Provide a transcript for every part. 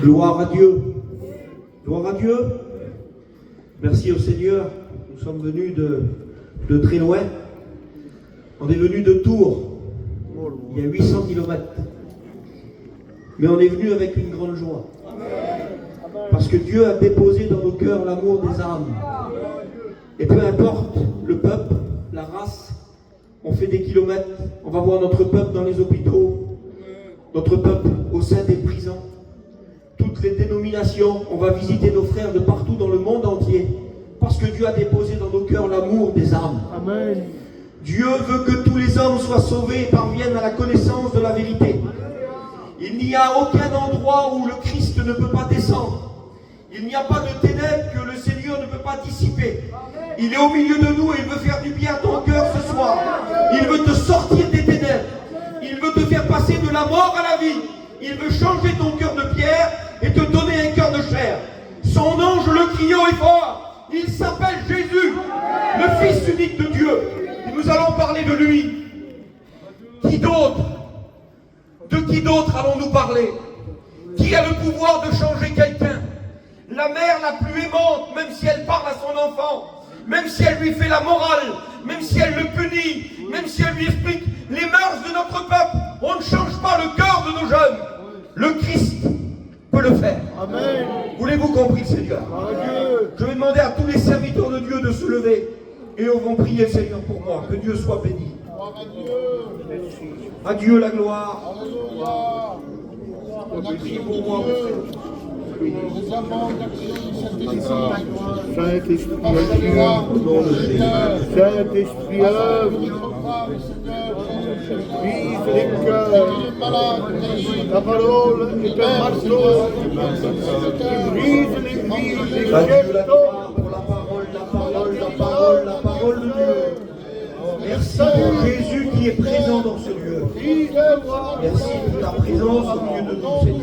Gloire à Dieu. Gloire à Dieu. Merci au Seigneur. Nous sommes venus de très loin. On est venus de Tours. Il y a 800 km. Mais on est venu avec une grande joie. Parce que Dieu a déposé dans nos cœurs l'amour des âmes. Et peu importe le peuple, la race, on fait des kilomètres. On va voir notre peuple dans les hôpitaux, notre peuple au sein des prisons. Toutes les dénominations, on va visiter nos frères de partout dans le monde entier. Parce que Dieu a déposé dans nos cœurs l'amour des âmes. Amen. Dieu veut que tous les hommes soient sauvés et parviennent à la connaissance de la vérité. Il n'y a aucun endroit où le Christ ne peut pas descendre. Il n'y a pas de ténèbres que le Seigneur ne peut pas dissiper. Il est au milieu de nous et il veut faire du bien à ton cœur ce soir. Il veut te sortir des ténèbres. Il veut te faire passer de la mort à la vie. Il veut changer ton cœur de pierre et te donner un cœur de chair. Son ange le crie haut et fort. Il s'appelle Jésus, le Fils unique de Dieu. Et nous allons parler de lui. Qui d'autre? De qui d'autre allons-nous parler? Qui a le pouvoir de changer quelqu'un? La mère la plus aimante, même si elle parle à son enfant, même si elle lui fait la morale, même si elle le punit, même si elle lui explique les mœurs de notre peuple, on ne change pas le cœur de nos jeunes. Le Christ peut le faire. Amen. Voulez-vous compris, Seigneur? Adieu. Je vais demander à tous les serviteurs de Dieu de se lever et on va prier, Seigneur, pour moi. Que Dieu soit béni. À Dieu la gloire. On a prié pour moi, Saint-Esprit œuvre. Saint-Esprit œuvre. Vise les cœurs. Ta parole est un marteau qui brise les vies, les À Dieu la chaînes. gloire pour la parole, la parole, la parole, la parole de Dieu. Merci pour Jésus qui est présent dans ce lieu. Merci pour ta présence au milieu de nous, Seigneur.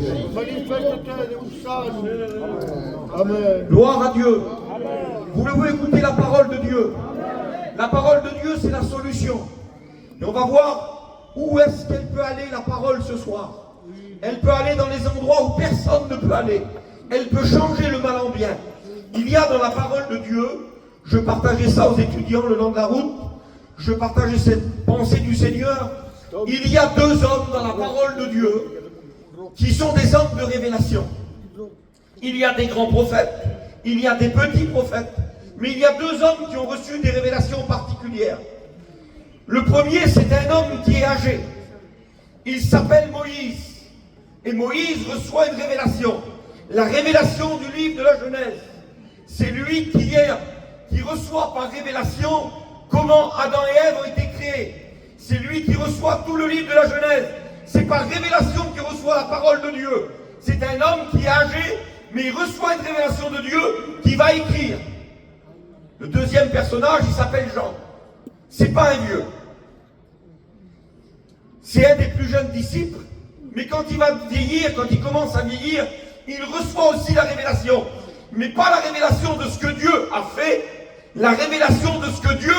Amen. Gloire à Dieu. Voulez-vous écouter la parole de Dieu? La parole de Dieu, c'est la solution. Et on va voir où est-ce qu'elle peut aller, la parole, ce soir. Elle peut aller dans les endroits où personne ne peut aller. Elle peut changer le mal en bien. Il y a dans la parole de Dieu, je partageais ça aux étudiants le long de la route, je partageais cette pensée du Seigneur. Il y a deux hommes dans la parole de Dieu qui sont des hommes de révélation. Il y a des grands prophètes, il y a des petits prophètes, mais il y a deux hommes qui ont reçu des révélations particulières. Le premier, c'est un homme qui est âgé. Il s'appelle Moïse. Et Moïse reçoit une révélation. La révélation du livre de la Genèse. C'est lui qui reçoit par révélation comment Adam et Ève ont été créés. C'est lui qui reçoit tout le livre de la Genèse. C'est par révélation qu'il reçoit la parole de Dieu. C'est un homme qui est âgé, mais il reçoit une révélation de Dieu qui va écrire. Le deuxième personnage, il s'appelle Jean. C'est pas un vieux. C'est un des plus jeunes disciples, mais quand il va vieillir, quand il commence à vieillir, il reçoit aussi la révélation. Mais pas la révélation de ce que Dieu a fait, la révélation de ce que Dieu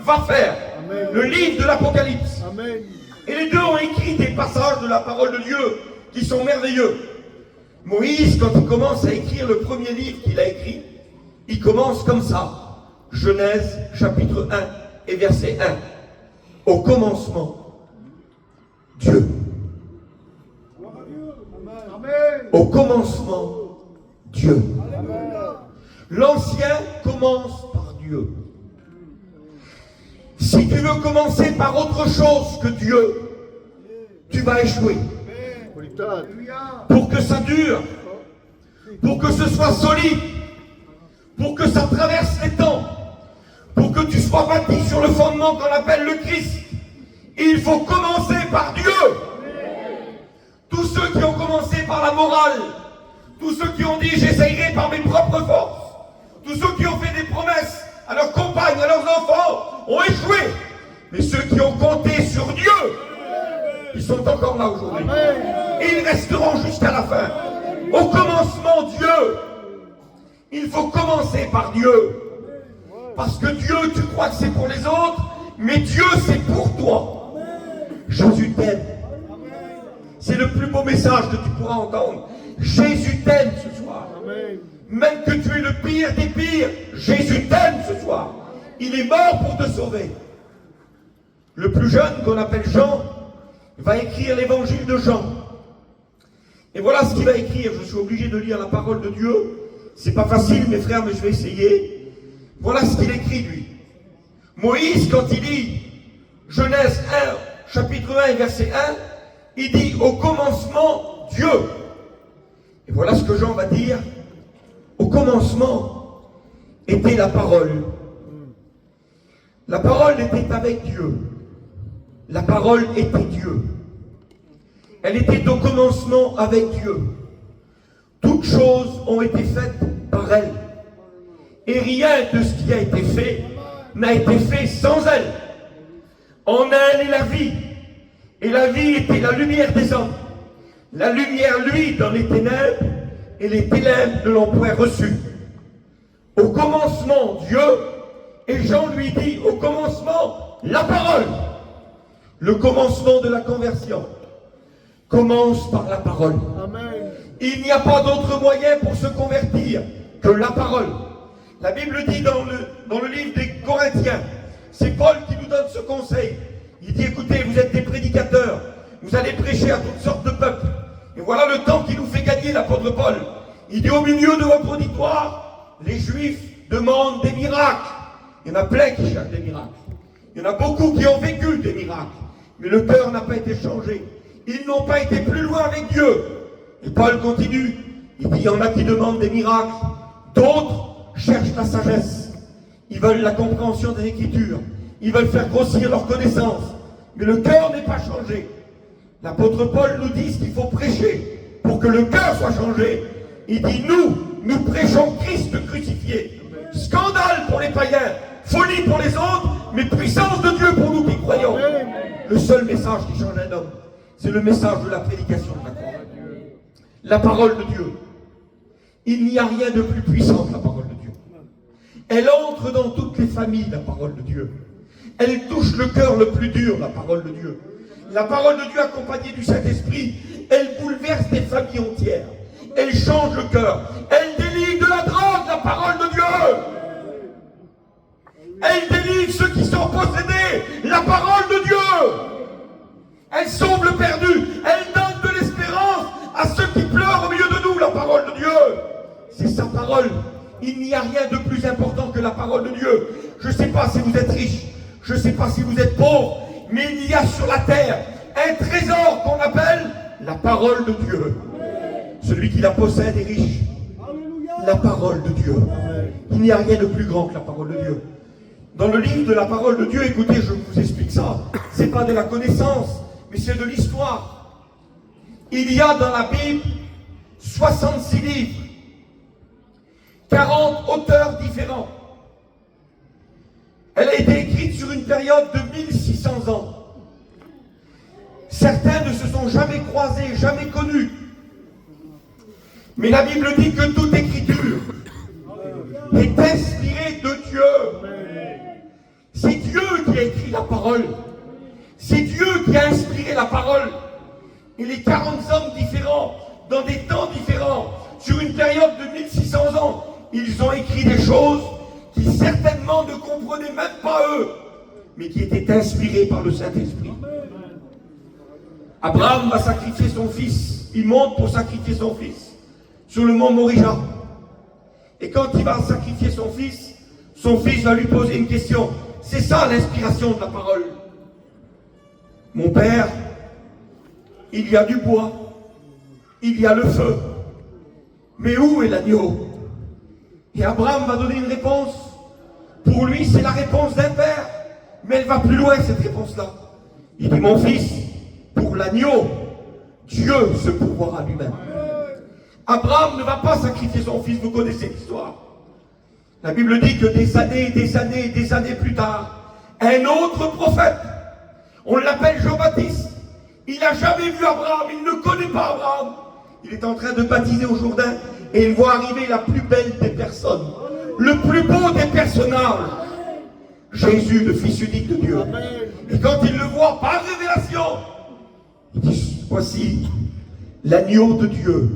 va faire. Amen. Le livre de l'Apocalypse. Amen. Et les deux ont écrit des passages de la parole de Dieu qui sont merveilleux. Moïse, quand il commence à écrire le premier livre qu'il a écrit, il commence comme ça. Genèse, chapitre 1 et verset 1. Au commencement, Dieu. Au commencement, Dieu. L'Ancien commence par Dieu. Si tu veux commencer par autre chose que Dieu, tu vas échouer. Pour que ça dure, pour que ce soit solide, pour que ça traverse les temps, pour que tu sois bâti sur le fondement qu'on appelle le Christ, il faut commencer par Dieu. Tous ceux qui ont commencé par la morale, tous ceux qui ont dit j'essayerai par mes propres forces, tous ceux qui ont fait des promesses à leurs compagnes, à leurs enfants, ont échoué. Mais ceux qui ont compté sur Dieu, ils sont encore là aujourd'hui. Et ils resteront jusqu'à la fin. Au commencement, Dieu. Il faut commencer par Dieu. Parce que Dieu, tu crois que c'est pour les autres, mais Dieu, c'est pour toi. Jésus t'aime. C'est le plus beau message que tu pourras entendre. Jésus t'aime ce soir. Amen. Même que tu es le pire des pires, Jésus t'aime ce soir. Il est mort pour te sauver. Le plus jeune, qu'on appelle Jean, va écrire l'évangile de Jean. Et voilà ce qu'il va écrire. Je suis obligé de lire la parole de Dieu. C'est pas facile, mes frères, mais je vais essayer. Voilà ce qu'il écrit, lui. Moïse, quand il lit Genèse 1, chapitre 1 et verset 1, il dit au commencement Dieu. Et voilà ce que Jean va dire. Au commencement était la parole. La parole était avec Dieu. La parole était Dieu. Elle était au commencement avec Dieu. Toutes choses ont été faites par elle. Et rien de ce qui a été fait n'a été fait sans elle. En elle est la vie. Et la vie était la lumière des hommes. La lumière, lui, dans les ténèbres, et les ténèbres ne l'ont point reçue. Au commencement, Dieu, et Jean lui dit, au commencement, la parole. Le commencement de la conversion commence par la parole. Amen. Il n'y a pas d'autre moyen pour se convertir que la parole. La Bible dit dans le livre des Corinthiens, c'est Paul qui nous donne ce conseil. Il dit, écoutez, vous êtes des prédicateurs, vous allez prêcher à toutes sortes de peuples. Et voilà le temps qui nous fait gagner l'apôtre Paul. Il dit, au milieu de votre auditoire, les Juifs demandent des miracles. Il y en a plein qui cherchent des miracles. Il y en a beaucoup qui ont vécu des miracles. Mais le cœur n'a pas été changé. Ils n'ont pas été plus loin avec Dieu. Et Paul continue. Il dit, il y en a qui demandent des miracles. D'autres cherchent la sagesse. Ils veulent la compréhension des Écritures. Ils veulent faire grossir leur connaissance. Mais le cœur n'est pas changé. L'apôtre Paul nous dit qu'il faut prêcher pour que le cœur soit changé. Il dit, nous prêchons Christ crucifié. Scandale pour les païens, folie pour les autres, mais puissance de Dieu pour nous qui croyons. Le seul message qui change un homme, c'est le message de la prédication de la croix. La parole de Dieu. Il n'y a rien de plus puissant que la parole de Dieu. Elle entre dans toutes les familles, la parole de Dieu. Elle touche le cœur le plus dur, la parole de Dieu. La parole de Dieu accompagnée du Saint-Esprit, elle bouleverse des familles entières. Elle change le cœur. Elle délivre de la drogue, la parole de Dieu. Elle délivre ceux qui sont possédés, la parole de Dieu. Elle sauve le perdu. Elle donne de l'espérance à ceux qui pleurent au milieu de nous, la parole de Dieu. C'est sa parole. Il n'y a rien de plus important que la parole de Dieu. Je ne sais pas si vous êtes riche, je ne sais pas si vous êtes pauvre, mais il y a sur la terre un trésor qu'on appelle la parole de Dieu. Celui qui la possède est riche. La parole de Dieu. Il n'y a rien de plus grand que la parole de Dieu. Dans le livre de la parole de Dieu, écoutez, je vous explique ça. Ce n'est pas de la connaissance, mais c'est de l'histoire. Il y a dans la Bible 66 livres, 40 auteurs différents. Elle a été écrite sur une période de 1600 ans. Certains ne se sont jamais croisés, jamais connus. Mais la Bible dit que toute écriture est inspirée de Dieu. C'est Dieu qui a écrit la parole. C'est Dieu qui a inspiré la parole. Et les 40 hommes différents, dans des temps différents, sur une période de 1600 ans, ils ont écrit des choses qui certainement ne comprenaient même pas eux, mais qui étaient inspirées par le Saint-Esprit. Abraham va sacrifier son fils. Il monte pour sacrifier son fils sur le mont Moria. Et quand il va sacrifier son fils va lui poser une question. C'est ça l'inspiration de la parole. Mon père, il y a du bois, il y a le feu, mais où est l'agneau? Et Abraham va donner une réponse. Pour lui, c'est la réponse d'un père, mais elle va plus loin, cette réponse-là. Il dit, mon fils, pour l'agneau, Dieu se pourvoira lui-même. Abraham ne va pas sacrifier son fils, vous connaissez l'histoire. La Bible dit que des années plus tard, un autre prophète, on l'appelle Jean-Baptiste, il n'a jamais vu Abraham, il ne connaît pas Abraham. Il est en train de baptiser au Jourdain et il voit arriver la plus belle des personnes, le plus beau des personnages, Jésus, le Fils unique de Dieu. Et quand il le voit par révélation, il dit, voici l'agneau de Dieu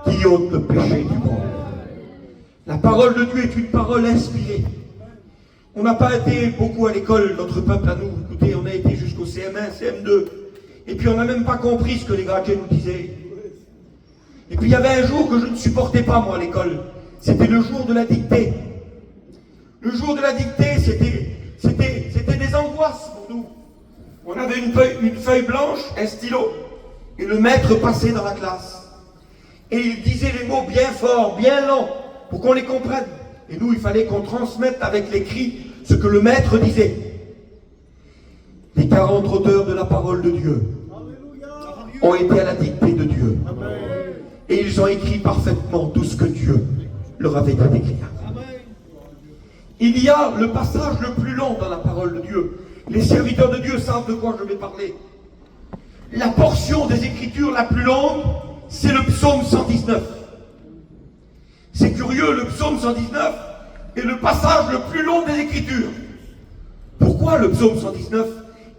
qui ôte le péché du monde. La parole de Dieu est une parole inspirée. On n'a pas été beaucoup à l'école, notre peuple à nous. Écoutez, on a été jusqu'au CM1, CM2. Et puis on n'a même pas compris ce que les gradués nous disaient. Et puis il y avait un jour que je ne supportais pas, moi, à l'école. C'était le jour de la dictée. Le jour de la dictée, c'était des angoisses pour nous. On avait une feuille blanche, un stylo, et le maître passait dans la classe. Et il disait les mots bien forts, bien lents, pour qu'on les comprenne. Et nous, il fallait qu'on transmette avec l'écrit ce que le maître disait. Les 40 auteurs de la parole de Dieu ont été à la dictée de Dieu. Et ils ont écrit parfaitement tout ce que Dieu leur avait dit d'écrire. Il y a le passage le plus long dans la parole de Dieu. Les serviteurs de Dieu savent de quoi je vais parler. La portion des Écritures la plus longue, c'est le psaume 119. C'est curieux, le psaume 119 est le passage le plus long des Écritures. Pourquoi le psaume 119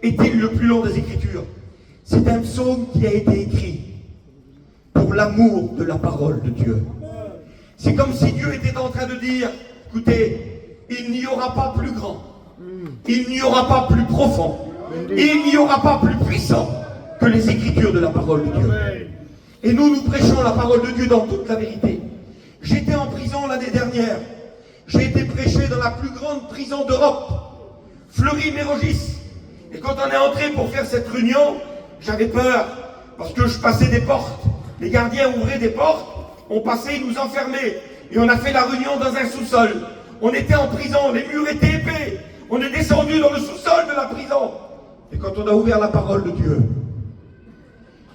est-il le plus long des Écritures? C'est un psaume qui a été écrit pour l'amour de la parole de Dieu. C'est comme si Dieu était en train de dire, écoutez, il n'y aura pas plus grand, il n'y aura pas plus profond, il n'y aura pas plus puissant que les Écritures de la parole de Dieu. Et nous prêchons la parole de Dieu dans toute la vérité. J'étais en prison l'année dernière. J'ai été prêché dans la plus grande prison d'Europe, Fleury-Mérogis. Et quand on est entré pour faire cette réunion, j'avais peur, parce que je passais des portes. Les gardiens ouvraient des portes, on passait, ils nous enfermaient. Et on a fait la réunion dans un sous-sol. On était en prison, les murs étaient épais. On est descendu dans le sous-sol de la prison. Et quand on a ouvert la parole de Dieu,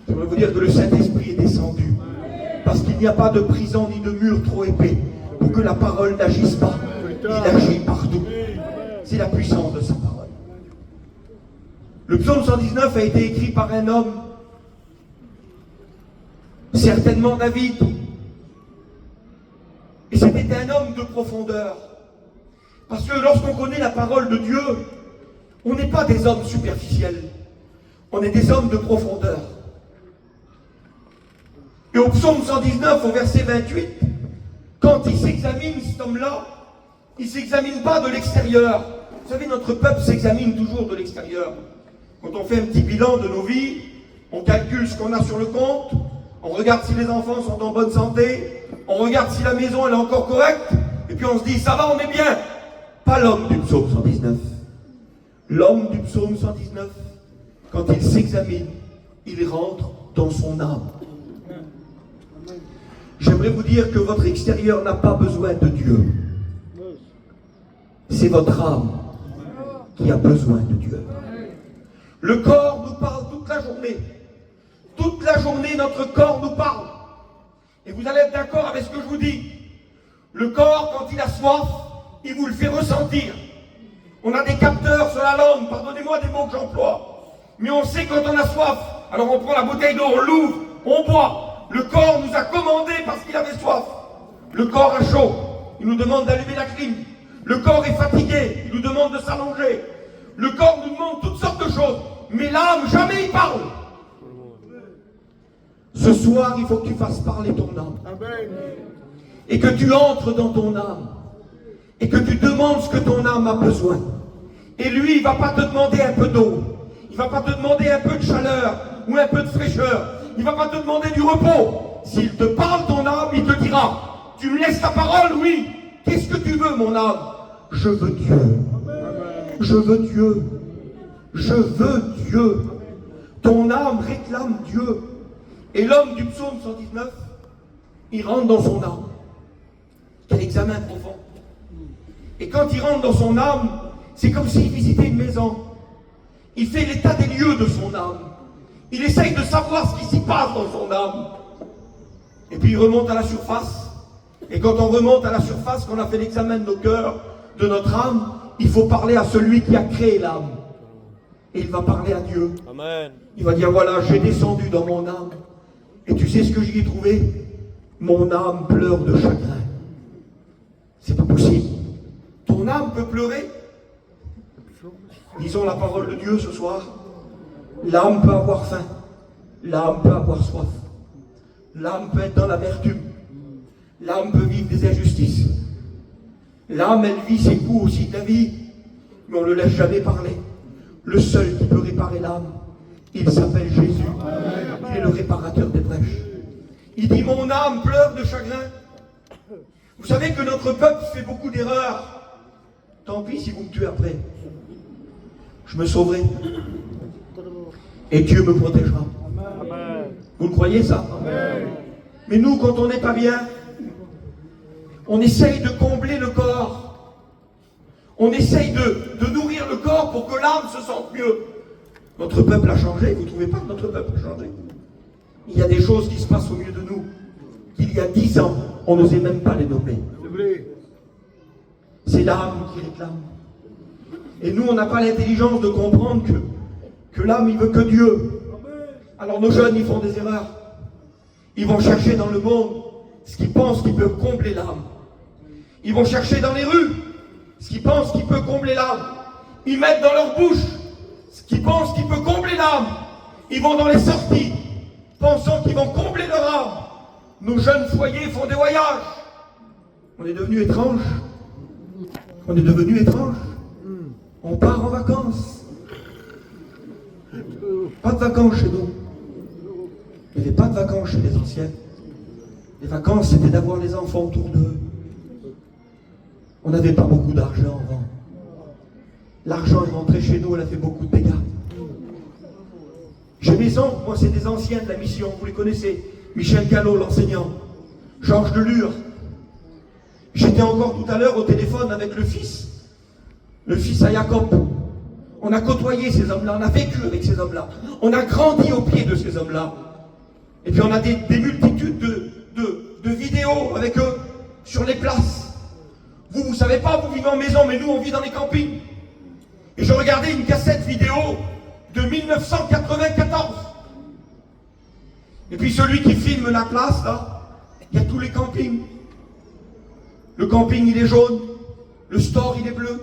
je voudrais vous dire que le Saint-Esprit est descendu. Parce qu'il n'y a pas de prison ni de mur trop épais pour que la parole n'agisse pas. Il agit partout. C'est la puissance de sa parole. Le psaume 119 a été écrit par un homme, certainement David. Et c'était un homme de profondeur. Parce que lorsqu'on connaît la parole de Dieu, on n'est pas des hommes superficiels. On est des hommes de profondeur. Et au psaume 119, au verset 28, quand il s'examine, cet homme-là, il ne s'examine pas de l'extérieur. Vous savez, notre peuple s'examine toujours de l'extérieur. Quand on fait un petit bilan de nos vies, on calcule ce qu'on a sur le compte, on regarde si les enfants sont en bonne santé, on regarde si la maison elle est encore correcte, et puis on se dit, ça va, on est bien. Pas l'homme du psaume 119. L'homme du psaume 119, quand il s'examine, il rentre dans son âme. J'aimerais vous dire que votre extérieur n'a pas besoin de Dieu. C'est votre âme qui a besoin de Dieu. Le corps nous parle toute la journée. Toute la journée, notre corps nous parle. Et vous allez être d'accord avec ce que je vous dis. Le corps, quand il a soif, il vous le fait ressentir. On a des capteurs sur la langue, pardonnez-moi des mots que j'emploie. Mais on sait quand on a soif. Alors on prend la bouteille d'eau, on l'ouvre, on boit. Le corps nous a commandé parce qu'il avait soif. Le corps a chaud, il nous demande d'allumer la clim. Le corps est fatigué, il nous demande de s'allonger. Le corps nous demande toutes sortes de choses. Mais l'âme, jamais il parle. Ce soir, il faut que tu fasses parler ton âme. Et que tu entres dans ton âme. Et que tu demandes ce que ton âme a besoin. Et lui, il ne va pas te demander un peu d'eau. Il ne va pas te demander un peu de chaleur ou un peu de fraîcheur. Il ne va pas te demander du repos. S'il te parle ton âme, il te dira, tu me laisses ta parole, oui. Qu'est-ce que tu veux, mon âme? Je veux Dieu. Je veux Dieu. Je veux Dieu. Ton âme réclame Dieu. Et l'homme du psaume 119, il rentre dans son âme. Quel examen profond. Et quand il rentre dans son âme, c'est comme s'il visitait une maison. Il fait l'état des lieux de son âme. Il essaye de savoir ce qui s'y passe dans son âme. Et puis il remonte à la surface. Et quand on remonte à la surface, qu'on a fait l'examen de nos cœurs, de notre âme, il faut parler à celui qui a créé l'âme. Et il va parler à Dieu. Amen. Il va dire, voilà, j'ai descendu dans mon âme. Et tu sais ce que j'y ai trouvé? Mon âme pleure de chagrin. C'est pas possible. Ton âme peut pleurer? Lisons la parole de Dieu ce soir. L'âme peut avoir faim. L'âme peut avoir soif. L'âme peut être dans l'amertume. L'âme peut vivre des injustices. L'âme, elle vit ses coups aussi de la vie, mais on ne le laisse jamais parler. Le seul qui peut réparer l'âme, il s'appelle Jésus. Il est le réparateur des brèches. Il dit, mon âme pleure de chagrin. Vous savez que notre peuple fait beaucoup d'erreurs. Tant pis si vous me tuez après. Je me sauverai. Et Dieu me protégera. Vous le croyez ça? Mais nous, quand on n'est pas bien, on essaye de combler le corps. On essaye de nourrir le corps pour que l'âme se sente mieux. Notre peuple a changé. Vous ne trouvez pas que notre peuple a changé? Il y a des choses qui se passent au milieu de nous qu'il y a 10 ans, on n'osait même pas les nommer. C'est l'âme qui réclame. Et nous, on n'a pas l'intelligence de comprendre que l'âme, il veut que Dieu. Alors nos jeunes, ils font des erreurs. Ils vont chercher dans le monde ce qu'ils pensent qu'ils peuvent combler l'âme. Ils vont chercher dans les rues ce qu'ils pensent qu'ils peuvent combler l'âme. Ils mettent dans leur bouche ce qu'ils pensent qu'ils peuvent combler l'âme. Ils vont dans les sorties pensant qu'ils vont combler leur âme. Nos jeunes foyers font des voyages. On est devenus étranges. On est devenus étranges. On part en vacances. Pas de vacances chez nous. Il n'y avait pas de vacances chez les anciens. Les vacances, c'était d'avoir les enfants autour d'eux. On n'avait pas beaucoup d'argent avant. L'argent est rentré chez nous, elle a fait beaucoup de dégâts. J'ai mes oncles, moi c'est des anciens de la mission, vous les connaissez. Michel Callot, l'enseignant. Georges Delure. J'étais encore tout à l'heure au téléphone avec le fils à Jacob. On a côtoyé ces hommes-là, on a vécu avec ces hommes-là. On a grandi au pied de ces hommes-là. Et puis on a des multitudes de vidéos avec eux sur les places. Vous savez pas, vous vivez en maison, mais nous on vit dans les campings. Et je regardais une cassette vidéo de 1994. Et puis celui qui filme la place, là, il y a tous les campings. Le camping, il est jaune. Le store, il est bleu.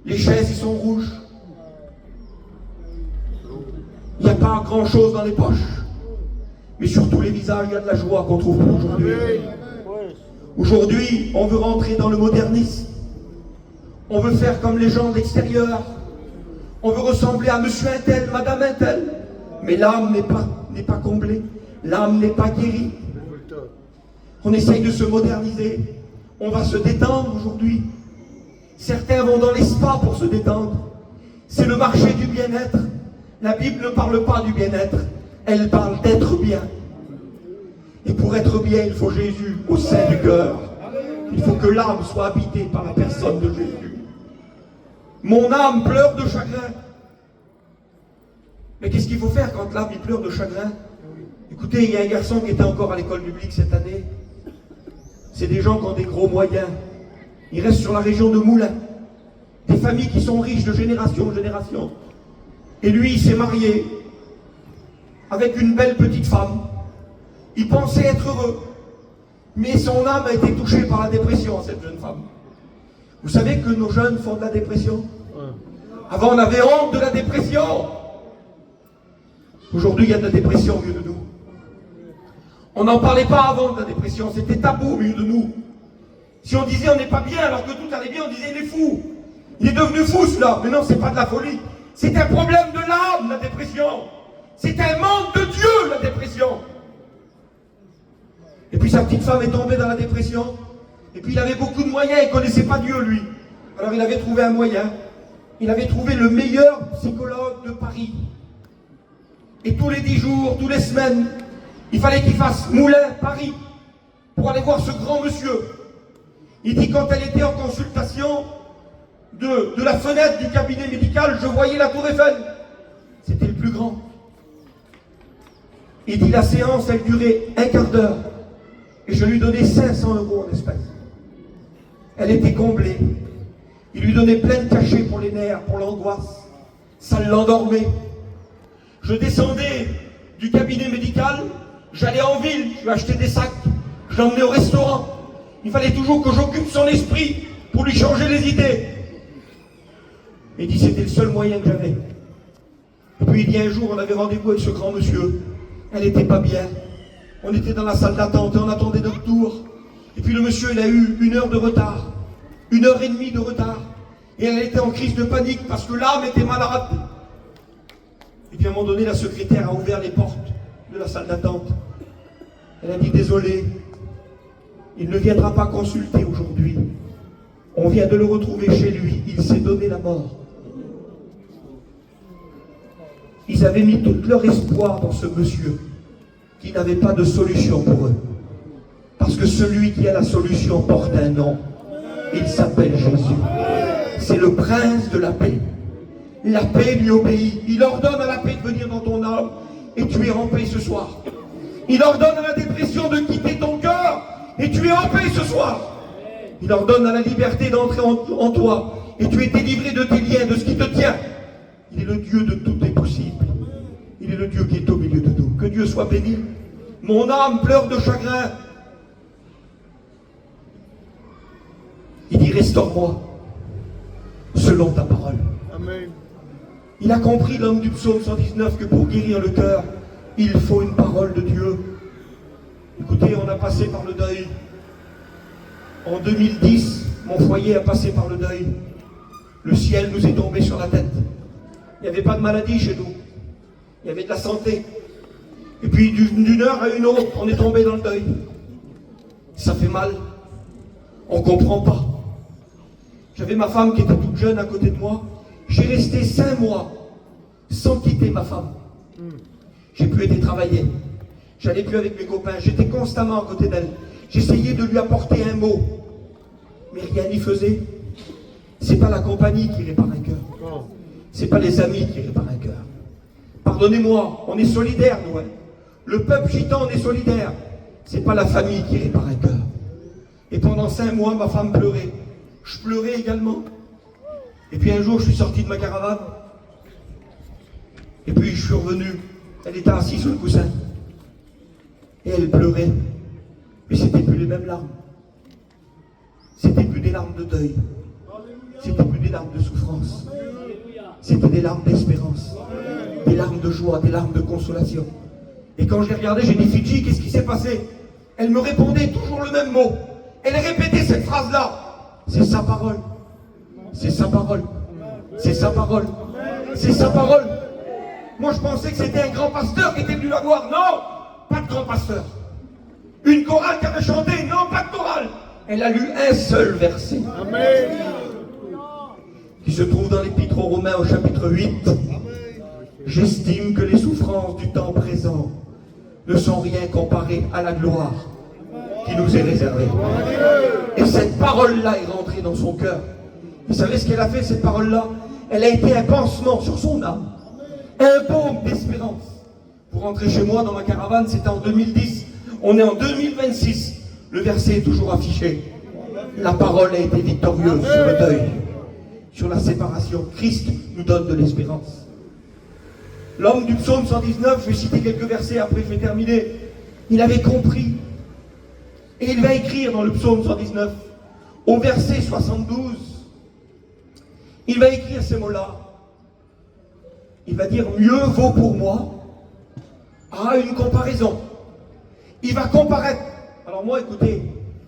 Les chaises, ils sont rouges. Il n'y a pas grand-chose dans les poches. Mais sur tous les visages, il y a de la joie qu'on trouve aujourd'hui. Aujourd'hui, on veut rentrer dans le modernisme. On veut faire comme les gens de l'extérieur. On veut ressembler à monsieur un tel, madame un tel. Mais l'âme n'est pas comblée. L'âme n'est pas guérie. On essaye de se moderniser. On va se détendre aujourd'hui. Certains vont dans les spas pour se détendre. C'est le marché du bien-être. La Bible ne parle pas du bien-être. Elle parle d'être bien. Et pour être bien, il faut Jésus au sein du cœur. Il faut que l'âme soit habitée par la personne de Jésus. Mon âme pleure de chagrin. Mais qu'est-ce qu'il faut faire quand l'âme il pleure de chagrin? Écoutez, il y a un garçon qui était encore à l'école publique cette année. C'est des gens qui ont des gros moyens. Ils restent sur la région de Moulins. Des familles qui sont riches de génération en génération. Et lui, il s'est marié avec une belle petite femme. Il pensait être heureux. Mais son âme a été touchée par la dépression, cette jeune femme. Vous savez que nos jeunes font de la dépression? Avant, on avait honte de la dépression. Aujourd'hui, il y a de la dépression au milieu de nous. On n'en parlait pas avant de la dépression, c'était tabou au milieu de nous. Si on disait on n'est pas bien alors que tout allait bien, on disait il est fou. Il est devenu fou celui-là. Mais non, c'est pas de la folie. C'est un problème de l'âme, la dépression. C'est un manque de Dieu, la dépression. Et puis sa petite femme est tombée dans la dépression. Et puis il avait beaucoup de moyens, il ne connaissait pas Dieu lui. Alors il avait trouvé un moyen. Il avait trouvé le meilleur psychologue de Paris. Et tous les 10 jours, toutes les semaines, il fallait qu'il fasse Moulins, Paris, pour aller voir ce grand monsieur. Il dit quand elle était en consultation, de la fenêtre du cabinet médical, je voyais la tour Eiffel. C'était le plus grand. Il dit la séance, elle durait un quart d'heure. Et je lui donnais 500 € en espèces. Elle était comblée. Il lui donnait plein de cachets pour les nerfs, pour l'angoisse. Ça l'endormait. Je descendais du cabinet médical, j'allais en ville, je lui achetais des sacs, je l'emmenais au restaurant. Il fallait toujours que j'occupe son esprit pour lui changer les idées. Il dit c'était le seul moyen que j'avais. Et puis il dit un jour on avait rendez-vous avec ce grand monsieur. Elle n'était pas bien. On était dans la salle d'attente et on attendait notre tour. Et puis le monsieur, il a eu 1 heure de retard. 1h30 de retard. Et elle était en crise de panique parce que l'âme était malade. Et puis à un moment donné, la secrétaire a ouvert les portes de la salle d'attente. Elle a dit, désolé, il ne viendra pas consulter aujourd'hui. On vient de le retrouver chez lui. Il s'est donné la mort. Ils avaient mis tout leur espoir dans ce monsieur qui n'avait pas de solution pour eux. Parce que celui qui a la solution porte un nom. Il s'appelle Jésus. C'est le prince de la paix. La paix lui obéit. Il ordonne à la paix de venir dans ton âme et tu es en paix ce soir. Il ordonne à la dépression de quitter ton cœur et tu es en paix ce soir. Il ordonne à la liberté d'entrer en toi et tu es délivré de tes liens, de ce qui te tient. Il est le Dieu de tout est possible. Il est le Dieu qui est au milieu de tout. Que Dieu soit béni. Mon âme pleure de chagrin. Il dit, restaure-moi selon ta parole. Amen. Il a compris, l'homme du psaume 119, que pour guérir le cœur, il faut une parole de Dieu. Écoutez, on a passé par le deuil. En 2010, mon foyer a passé par le deuil. Le ciel nous est tombé sur la tête. Il n'y avait pas de maladie chez nous. Il y avait de la santé. Et puis d'une heure à une autre, on est tombé dans le deuil. Ça fait mal. On ne comprend pas. J'avais ma femme qui était toute jeune à côté de moi. J'ai resté 5 mois sans quitter ma femme. J'ai pu aller travailler. J'allais plus avec mes copains. J'étais constamment à côté d'elle. J'essayais de lui apporter un mot. Mais rien n'y faisait. C'est pas la compagnie qui répare un cœur. C'est pas les amis qui réparent un cœur. Pardonnez-moi, on est solidaires, nous. Le peuple gitan, on est solidaire. C'est pas la famille qui répare un cœur. Et pendant 5 mois, ma femme pleurait. Je pleurais également. Et puis un jour, je suis sorti de ma caravane. Et puis je suis revenu. Elle était assise sur le coussin. Et elle pleurait. Mais c'était plus les mêmes larmes. C'était plus des larmes de deuil. C'était plus des larmes de souffrance. C'était des larmes d'espérance. Des larmes de joie, des larmes de consolation. Et quand je l'ai regardée, j'ai dit, Fidji, qu'est-ce qui s'est passé? Elle me répondait toujours le même mot. Elle répétait cette phrase-là. C'est sa parole. C'est sa parole. C'est sa parole. C'est sa parole. Moi, je pensais que c'était un grand pasteur qui était venu la voir. Non, pas de grand pasteur. Une chorale qui avait chanté. Non, pas de chorale. Elle a lu un seul verset. Amen. Qui se trouve dans l'Épître aux Romains au chapitre 8. J'estime que les souffrances du temps présent ne sont rien comparées à la gloire qui nous est réservée. Et cette parole-là est rentrée dans son cœur. Vous savez ce qu'elle a fait, cette parole-là? Elle a été un pansement sur son âme. Un baume d'espérance. Pour rentrer chez moi dans ma caravane, c'était en 2010. On est en 2026. Le verset est toujours affiché. La parole a été victorieuse sur le deuil, sur la séparation. Christ nous donne de l'espérance. L'homme du psaume 119, je vais citer quelques versets, après je vais terminer. Il avait compris. Et il va écrire dans le psaume 119, au verset 72, il va écrire ces mots-là. Il va dire, mieux vaut pour moi, une comparaison. Il va comparaître. Alors moi, écoutez,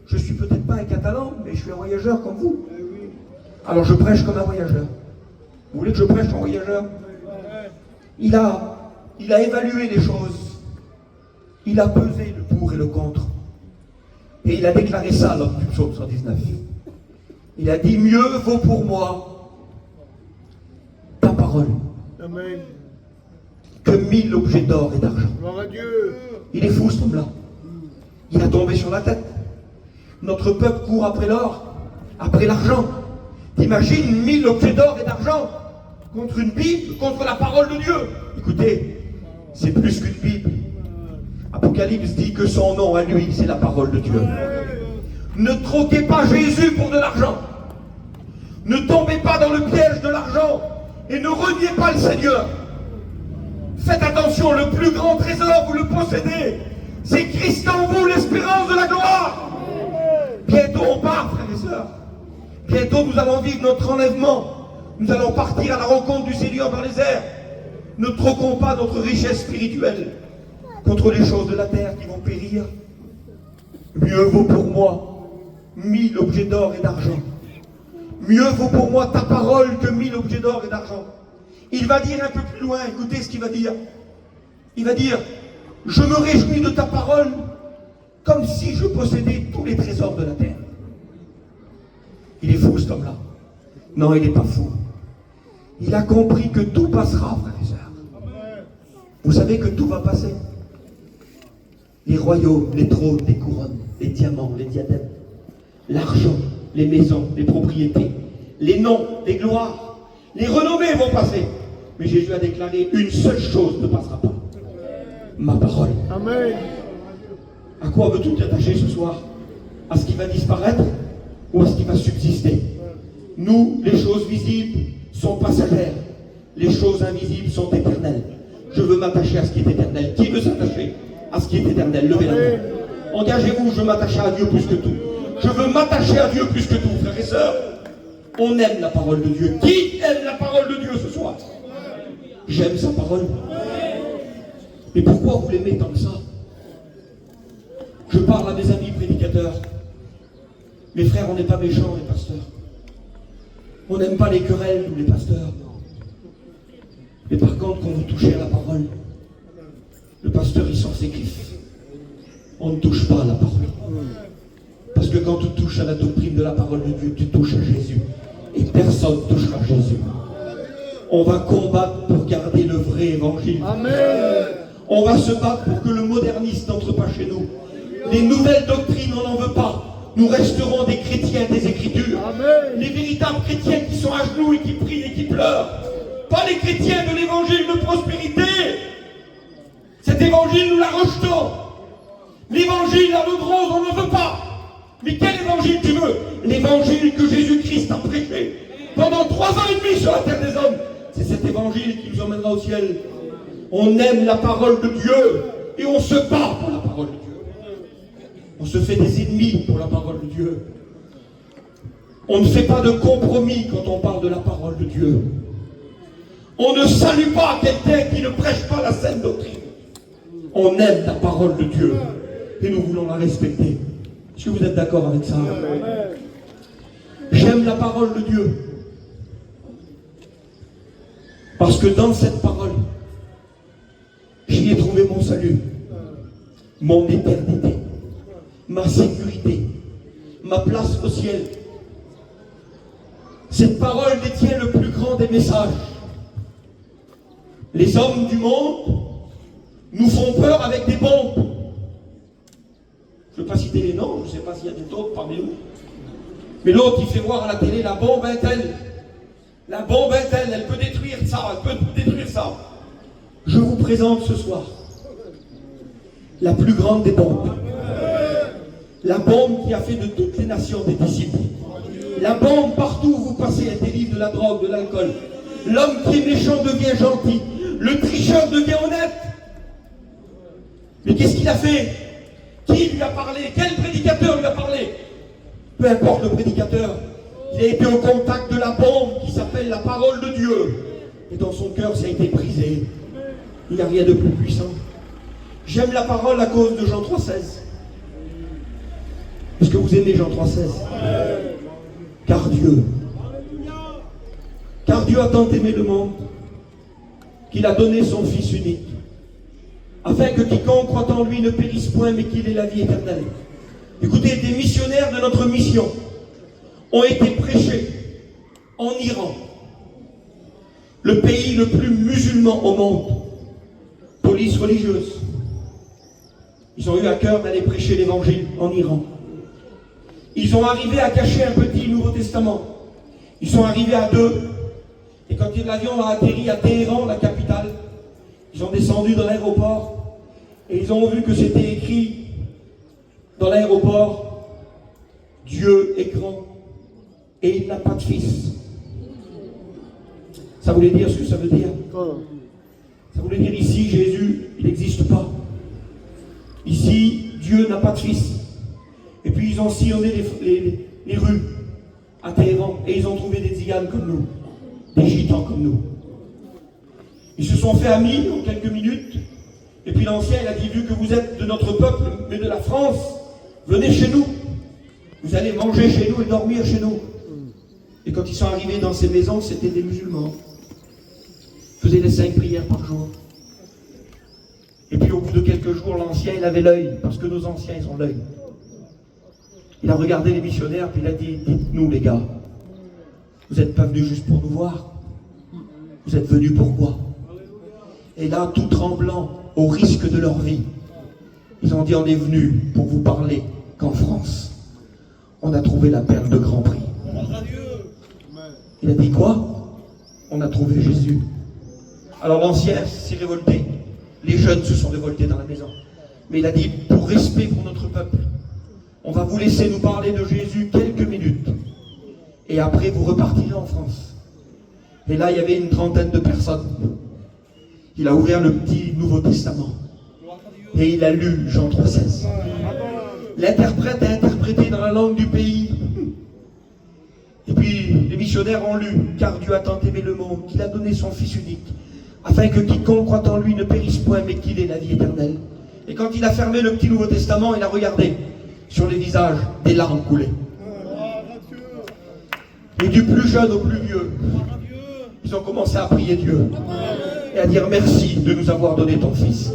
je ne suis peut-être pas un catalan, mais je suis un voyageur comme vous. Alors je prêche comme un voyageur. Vous voulez que je prêche en voyageur? Il a évalué les choses. Il a pesé le pour et le contre. Et il a déclaré ça, l'homme du psaume 119. Il a dit, mieux vaut pour moi ta parole Amen. que 1000 objets d'or et d'argent. Gloire à Dieu. Il est fou, cet homme-là. Il a tombé sur la tête. Notre peuple court après l'or, après l'argent. T'imagines 1000 objets d'or et d'argent contre une Bible, contre la parole de Dieu. Écoutez, c'est plus qu'une Bible. Apocalypse dit que son nom à lui, c'est la parole de Dieu. Ne troquez pas Jésus pour de l'argent. Ne tombez pas dans le piège de l'argent et ne reniez pas le Seigneur. Faites attention, le plus grand trésor, vous le possédez. C'est Christ en vous, l'espérance de la gloire. Bientôt on part, frères et sœurs. Bientôt nous allons vivre notre enlèvement. Nous allons partir à la rencontre du Seigneur dans les airs. Ne troquons pas notre richesse spirituelle contre les choses de la terre qui vont périr. Mieux vaut pour moi 1000 objets d'or et d'argent. Mieux vaut pour moi ta parole que 1000 objets d'or et d'argent. Il va dire un peu plus loin, écoutez ce qu'il va dire. Il va dire, je me réjouis de ta parole comme si je possédais tous les trésors de la terre. Il est fou cet homme-là. Non, il n'est pas fou. Il a compris que tout passera, frères et sœurs. Vous savez que tout va passer. Les royaumes, les trônes, les couronnes, les diamants, les diadèmes, l'argent, les maisons, les propriétés, les noms, les gloires, les renommées vont passer. Mais Jésus a déclaré, une seule chose ne passera pas. Ma parole. Amen. À quoi veux-tu t'attacher ce soir? À ce qui va disparaître ou à ce qui va subsister? Nous, les choses visibles sont passagères. Les choses invisibles sont éternelles. Je veux m'attacher à ce qui est éternel. Qui veut s'attacher à ce qui est éternel? Levez la main. Engagez-vous, je veux m'attacher à Dieu plus que tout. Je veux m'attacher à Dieu plus que tout, frères et sœurs. On aime la parole de Dieu. Qui aime la parole de Dieu ce soir? J'aime sa parole. Mais pourquoi vous l'aimez tant que ça? Je parle à mes amis prédicateurs. Mes frères, on n'est pas méchants, les pasteurs. On n'aime pas les querelles, nous, les pasteurs. Mais par contre, quand vous touchez à la parole, le pasteur, il sort ses griffes. On ne touche pas à la parole. Parce que quand tu touches à la doctrine de la parole de Dieu, tu touches à Jésus. Et personne ne touchera Jésus. On va combattre pour garder le vrai évangile. Amen. On va se battre pour que le modernisme n'entre pas chez nous. Les nouvelles doctrines, on n'en veut pas. Nous resterons des chrétiens des Écritures. Amen. Les véritables chrétiens qui sont à genoux et qui prient et qui pleurent. Pas les chrétiens de l'évangile de prospérité. Cet évangile, nous la rejetons. L'évangile à l'eau de rose, on ne veut pas. Mais quel évangile tu veux? L'évangile que Jésus-Christ a prêché pendant 3 ans et demi sur la terre des hommes. C'est cet évangile qui nous emmènera au ciel. On aime la parole de Dieu et on se bat pour la parole de Dieu. On se fait des ennemis pour la parole de Dieu. On ne fait pas de compromis quand on parle de la parole de Dieu. On ne salue pas quelqu'un qui ne prêche pas la saine doctrine. On aime la parole de Dieu et nous voulons la respecter. Est-ce que vous êtes d'accord avec ça? J'aime la parole de Dieu. Parce que dans cette parole, j'y ai trouvé mon salut, mon éternité, ma sécurité, ma place au ciel. Cette parole détient le plus grand des messages. Les hommes du monde nous font peur avec des bombes. Je ne vais pas citer les noms, je ne sais pas s'il y a d'autres parmi nous. Mais l'autre, il fait voir à la télé, la bombe est telle. La bombe est telle, elle peut détruire ça, elle peut détruire ça. Je vous présente ce soir la plus grande des bombes. La bombe qui a fait de toutes les nations des disciples. La bombe partout où vous passez, elle dérive de la drogue, de l'alcool. L'homme qui est méchant devient gentil. Le tricheur devient honnête. Mais qu'est-ce qu'il a fait? Qui lui a parlé? Quel prédicateur lui a parlé? Peu importe le prédicateur, il a été au contact de la bombe qui s'appelle la parole de Dieu. Et dans son cœur, ça a été brisé. Il n'y a rien de plus puissant. J'aime la parole à cause de Jean 3,16. Est-ce que vous aimez Jean 3,16? Car Dieu a tant aimé le monde qu'il a donné son Fils unique, afin que quiconque croit en lui ne périsse point, mais qu'il ait la vie éternelle. Écoutez, des missionnaires de notre mission ont été prêchés en Iran, le pays le plus musulman au monde. Police religieuse. Ils ont eu à cœur d'aller prêcher l'évangile en Iran. Ils ont arrivé à cacher un petit Nouveau Testament. Ils sont arrivés à 2. Et quand l'avion a atterri à Téhéran, la capitale, ils ont descendu dans l'aéroport et ils ont vu que c'était écrit dans l'aéroport: Dieu est grand et il n'a pas de fils. Ça voulait dire ce que ça veut dire. Ça voulait dire ici, Jésus, il n'existe pas. Ici, Dieu n'a pas de fils. Et puis ils ont sillonné les rues à Téhéran et ils ont trouvé des tziganes comme nous, des gitans comme nous. Ils se sont fait amis en quelques minutes Et puis l'ancien, il a dit, vu que vous êtes de notre peuple, mais de la France, venez chez nous. Vous allez manger chez nous et dormir chez nous. Et quand ils sont arrivés dans ces maisons, c'était des musulmans. Ils faisaient les 5 prières par jour. Et puis au bout de quelques jours, l'ancien, il avait l'œil, parce que nos anciens, ils ont l'œil. Il a regardé les missionnaires, puis il a dit, dites-nous les gars, vous n'êtes pas venus juste pour nous voir. Vous êtes venus pourquoi? Et là, tout tremblant, au risque de leur vie, ils ont dit, on est venus pour vous parler qu'en France, on a trouvé la perle de grand prix. Il a dit quoi? On a trouvé Jésus. Alors l'ancien s'est révolté. Les jeunes se sont révoltés dans la maison. Mais il a dit, pour respect pour notre peuple, on va vous laisser nous parler de Jésus quelques minutes. Et après, vous repartirez en France. Et là, il y avait une trentaine de personnes. Il a ouvert le petit Nouveau Testament. Et il a lu Jean 3,16. L'interprète a interprété dans la langue du pays. Et puis, les missionnaires ont lu, car Dieu a tant aimé le monde, qu'il a donné son Fils unique, afin que quiconque croit en lui ne périsse point, mais qu'il ait la vie éternelle. Et quand il a fermé le petit Nouveau Testament, il a regardé. Sur les visages, des larmes coulaient. Et du plus jeune au plus vieux, ils ont commencé à prier Dieu et à dire merci de nous avoir donné ton Fils.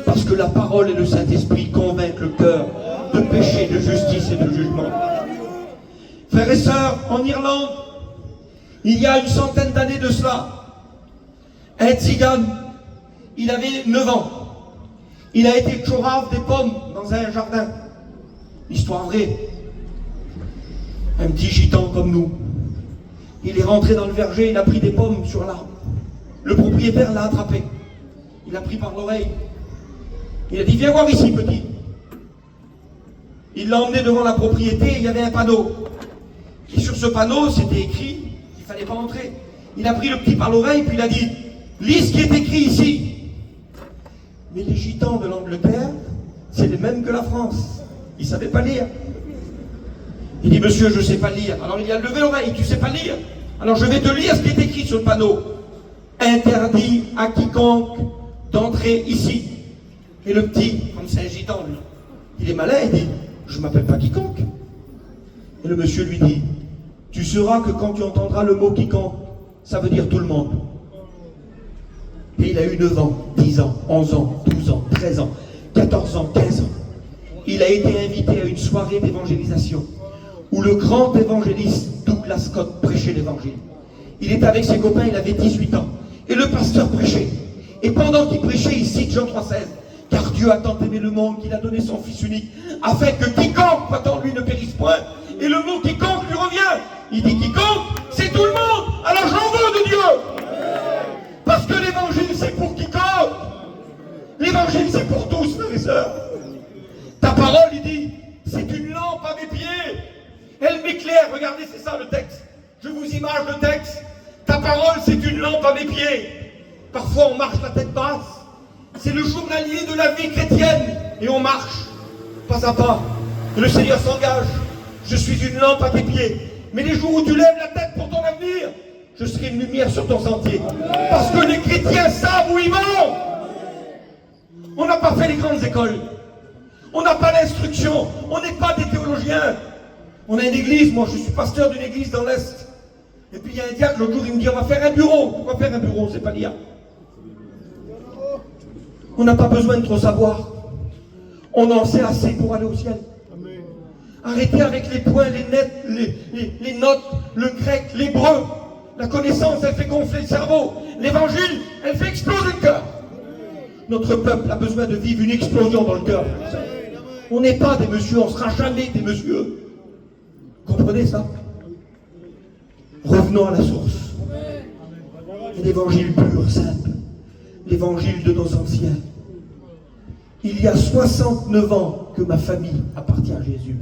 Parce que la parole et le Saint-Esprit convainquent le cœur de péché, de justice et de jugement. Frères et sœurs, en Irlande, il y a une centaine d'années de cela, un tzigane, il avait 9 ans. Il a été chourave des pommes dans un jardin. Histoire vraie. Un petit gitan comme nous. Il est rentré dans le verger, il a pris des pommes sur l'arbre. Le propriétaire l'a attrapé. Il l'a pris par l'oreille. Il a dit, viens voir ici, petit. Il l'a emmené devant la propriété et il y avait un panneau. Et sur ce panneau, c'était écrit qu'il ne fallait pas entrer. Il a pris le petit par l'oreille, puis il a dit, lis ce qui est écrit ici. Mais les gitans de l'Angleterre, c'est les mêmes que la France. Il ne savait pas lire. Il dit, monsieur, je ne sais pas lire. Alors il a levé l'oreille, tu ne sais pas lire? Alors je vais te lire ce qui est écrit sur le panneau. Interdit à quiconque d'entrer ici. Et le petit, comme c'est un gitan, lui, il est malin, il dit, je ne m'appelle pas quiconque. Et le monsieur lui dit, tu sauras que quand tu entendras le mot quiconque, ça veut dire tout le monde. Et il a eu 9 ans, 10 ans, 11 ans, 12 ans, 13 ans, 14 ans, 15 ans. Il a été invité à une soirée d'évangélisation où le grand évangéliste Douglas Scott prêchait l'évangile. Il était avec ses copains, il avait 18 ans. Et le pasteur prêchait. Et pendant qu'il prêchait, il cite Jean 3,16. Car Dieu a tant aimé le monde qu'il a donné son Fils unique, afin que quiconque croit en lui ne périsse point. Et le mot quiconque lui revient. Il dit quiconque, c'est tout le monde. Alors j'en veux de Dieu. Parce que l'évangile c'est pour quiconque. L'évangile c'est pour tous, frères et sœurs. Ta parole, il dit, c'est une lampe à mes pieds. Elle m'éclaire. Regardez, c'est ça le texte. Je vous image le texte. Ta parole, c'est une lampe à mes pieds. Parfois, on marche la tête basse. C'est le journalier de la vie chrétienne. Et on marche, pas à pas. Et le Seigneur s'engage. Je suis une lampe à tes pieds. Mais les jours où tu lèves la tête pour ton avenir, je serai une lumière sur ton sentier. Parce que les chrétiens savent où ils vont. On n'a pas fait les grandes écoles. On n'a pas l'instruction. On n'est pas des théologiens. On a une église. Moi, je suis pasteur d'une église dans l'Est. Et puis, il y a un diacre, l'autre jour, il me dit, on va faire un bureau. Pourquoi faire un bureau? C'est pas l'IA. On n'a pas besoin de trop savoir. On en sait assez pour aller au ciel. Arrêtez avec les points, les notes, le grec, l'hébreu. La connaissance, elle fait gonfler le cerveau. L'évangile, elle fait exploser le cœur. Notre peuple a besoin de vivre une explosion dans le cœur. On n'est pas des messieurs, on ne sera jamais des messieurs. Comprenez ça? Revenons à la source. L'évangile pur, simple. L'évangile de nos anciens. Il y a 69 ans que ma famille appartient à Jésus.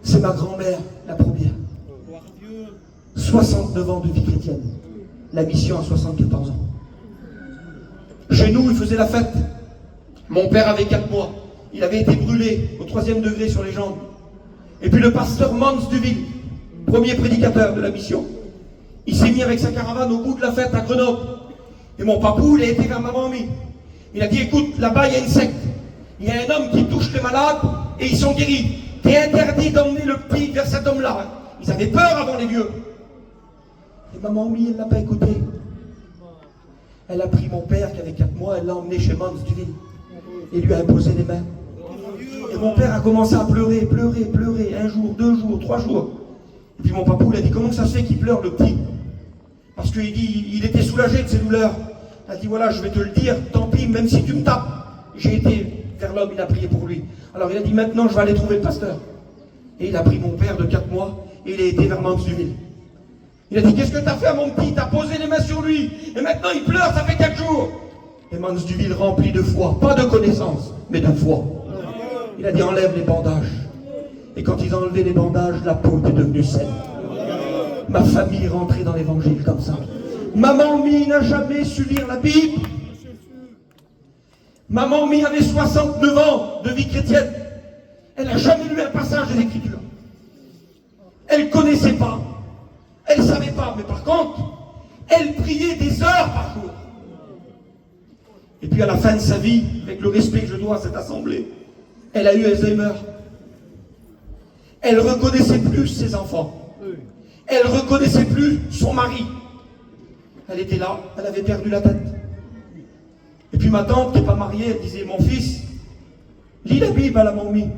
C'est ma grand-mère, la première. 69 ans de vie chrétienne. La mission à 74 ans. Chez nous, il faisait la fête. Mon père avait 4 mois. Il avait été brûlé au 3e degré sur les jambes. Et puis le pasteur Mans Duville, premier prédicateur de la mission, il s'est mis avec sa caravane au bout de la fête à Grenoble. Et mon papou, il a été vers ma mamie. Il a dit, écoute, là-bas, il y a une secte. Il y a un homme qui touche les malades et ils sont guéris. T'es interdit d'emmener le petit vers cet homme-là. Ils avaient peur avant les vieux. Et maman Mie, elle ne l'a pas écouté. Elle a pris mon père qui avait 4 mois, elle l'a emmené chez Mans Duville et lui a imposé les mains. Et mon père a commencé à pleurer, pleurer, pleurer, 1 jour, 2 jours, 3 jours. Et puis mon papou, il a dit, comment ça se fait qu'il pleure, le petit? Parce qu'il dit, il était soulagé de ses douleurs. Il a dit, voilà, je vais te le dire, tant pis, même si tu me tapes. J'ai été vers l'homme, il a prié pour lui. Alors il a dit, maintenant je vais aller trouver le pasteur. Et il a pris mon père de 4 mois et il a été vers Mans Duville. Il a dit, qu'est-ce que tu as fait à mon petit? Tu as posé les mains sur lui et maintenant il pleure, ça fait 4 jours. Et Mans Duville rempli de foi, pas de connaissance, mais de foi. Il a dit, enlève les bandages. Et quand ils ont enlevé les bandages, la peau était devenue saine. Ma famille est rentrée dans l'évangile comme ça. Maman Mie n'a jamais su lire la Bible. Maman Mie avait 69 ans de vie chrétienne. Elle n'a jamais lu un passage des Écritures. Elle ne connaissait pas. Elle ne savait pas. Mais par contre, elle priait des heures par jour. Et puis à la fin de sa vie, avec le respect que je dois à cette assemblée, elle a eu Alzheimer. Elle ne reconnaissait plus ses enfants. Elle ne reconnaissait plus son mari. Elle était là, elle avait perdu la tête. Et puis ma tante, qui n'est pas mariée, elle disait, mon fils, lis la Bible à la mamie.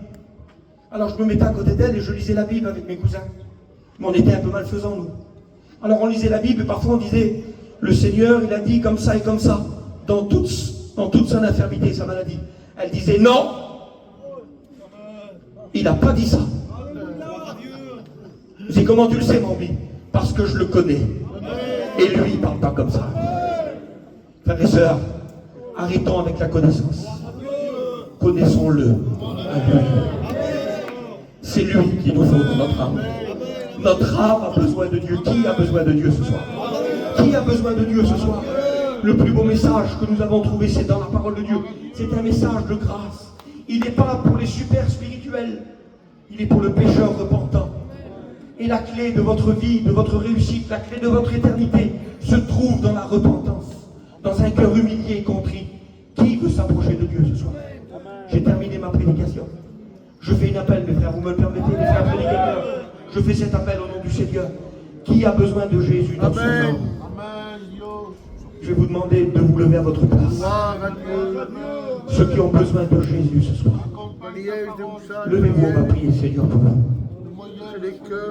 Alors je me mettais à côté d'elle et je lisais la Bible avec mes cousins. Mais on était un peu malfaisants, nous. Alors on lisait la Bible et parfois on disait, le Seigneur, il a dit comme ça et comme ça, dans toute son infirmité, sa maladie. Elle disait, non, il n'a pas dit ça. Je dis, comment tu le sais, mamie? Parce que je le connais. Et lui, il ne parle pas comme ça. Frères et sœurs, arrêtons avec la connaissance. Connaissons-le à lui. C'est lui qui nous faut dans notre âme. Notre âme a besoin de Dieu. Qui a besoin de Dieu ce soir? Qui a besoin de Dieu ce soir? Le plus beau message que nous avons trouvé, c'est dans la parole de Dieu. C'est un message de grâce. Il n'est pas pour les super spirituels. Il est pour le pécheur repentant. Et la clé de votre vie, de votre réussite, la clé de votre éternité se trouve dans la repentance, dans un cœur humilié et contrit. Qui veut s'approcher de Dieu ce soir? J'ai terminé ma prédication. Je fais un appel, mes frères, vous me le permettez, mes frères prédicateurs. Je fais cet appel au nom du Seigneur. Qui a besoin de Jésus dans son nom? Je vais vous demander de vous lever à votre place. Ceux qui ont besoin de Jésus ce soir, levez-vous, on va prier, Seigneur, pour vous.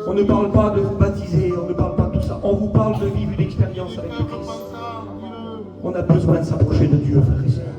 On ne parle pas de vous baptiser, on ne parle pas de tout ça. On vous parle de vivre une expérience avec le Christ. On a besoin de s'approcher de Dieu, frères et sœurs.